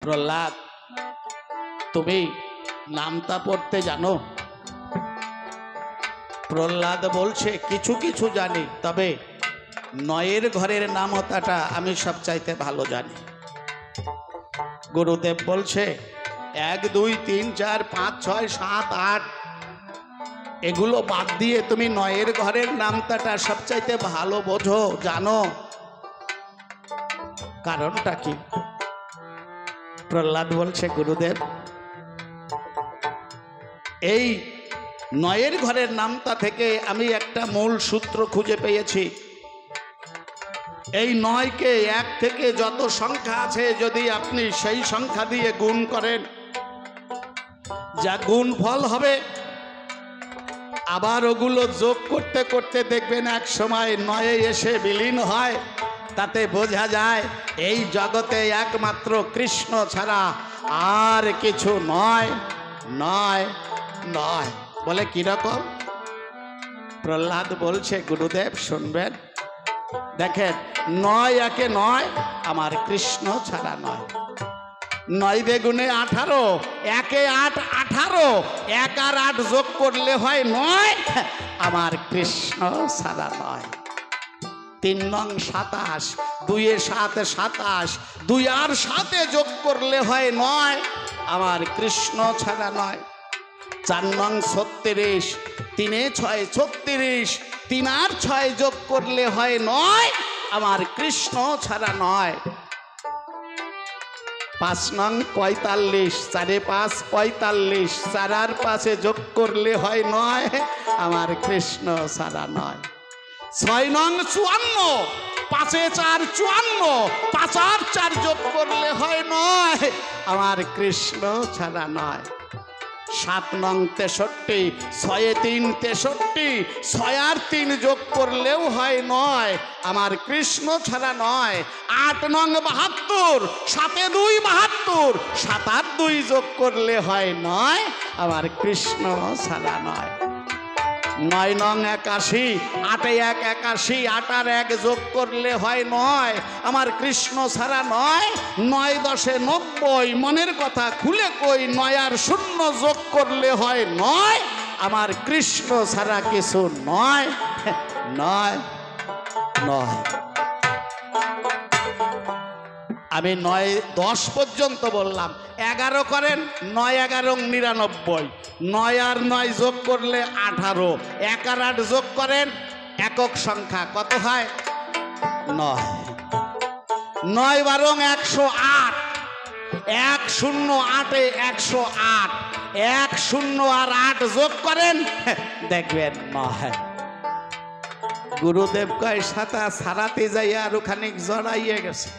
প্রহ্লাদ, তুমি নামটা পড়তে জানো? প্রহ্লাদ বলছে কিছু কিছু জানি, তবে নয়ের ঘরের নামতাটা আমি সবচাইতে ভালো জানি। গুরুদেব বলছে 1 2 3 4 5 6 7 8 এগুলো বাদ দিয়ে তুমি নয়ের ঘরের নামতাটা সবচাইতে ভালো বোঝো, জানো। কারণটা কি? প্রহ্লাদ বলছে গুরুদেব, এই নয়ের ঘরের নামতা থেকে আমি একটা মূল সূত্র খুঁজে পেয়েছি। এই 9কে 1 থেকে যত সংখ্যা আছে যদি আপনি সেই সংখ্যা দিয়ে গুণ করেন, যা গুণ ফল হবে, আবার ওগুলো যোগ করতে করতে দেখবেন এক সময় 9 এসে বিলীন হয়। তাতে বোঝা যায় এই জগতে একমাত্র কৃষ্ণ ছাড়া আর কিছু নয় নয় নয়। বলে কিরকম? প্রহ্লাদ বলছে গুরুদেব শুনবেন, দেখেন 9 একে 9 আমার কৃষ্ণ ছাড়া নয়। 9 বেগুনে 18, 1 8 18, 1 আর 8 যোগ করলে হয় 9 আমার কৃষ্ণ ছাড়া নয়। 3 নং 27, 2 এ 7 27, 2 আর 7 যোগ করলে হয় 9 আমার কৃষ্ণ ছাড়া নয়। 4 নং 36, 3 এ 6 36, 3 আর 6 যোগ করলে হয় 9 আমার কৃষ্ণ ছাড়া নয়। 5 নং 45, 4 এ 5 45, 4 আর 5 যোগ করলে হয় 9 আমার কৃষ্ণ ছাড়া নয়। 6 নং 54, 5 এ 4 54, 5 আর 4 যোগ করলে হয় 9 আমার কৃষ্ণ ছাড়া নয়। 7 নং 63, 6 এ 3 63, 6 আর 3 যোগ করলেও হয় 9 আমার কৃষ্ণ ছাড়া নয়। 8 নং 72, 7 এ 2 72, 7 আর 2 যোগ করলে হয় 9 আমার কৃষ্ণ ছাড়া নয়। 9 নং 81, 8 এ 1 81, 8 আর 1 যোগ করলে হয় 9 আমার কৃষ্ণ ছাড়া নয়। 9 10 এ 90, মনের কথা খুলে কই 9 আর 0 যোগ করলে হয় 9 আমার কৃষ্ণ ছাড়া কিছু নয় নয় নয়। আমি 9 10 পর্যন্ত বললাম, 11 করেন, 9 11 99, 9 আর 9 যোগ করলে 18, 1 আর 8 যোগ করেন, একক সংখ্যা কত হয়? 9। 9 12 108, 1 0 8 এ 108, 1 0 আর 8 যোগ করেন, দেখবেন 9। গুরুদেব কয় সাথা সারাতে যাই আর ওখানে জড়াইয়ে গেছে।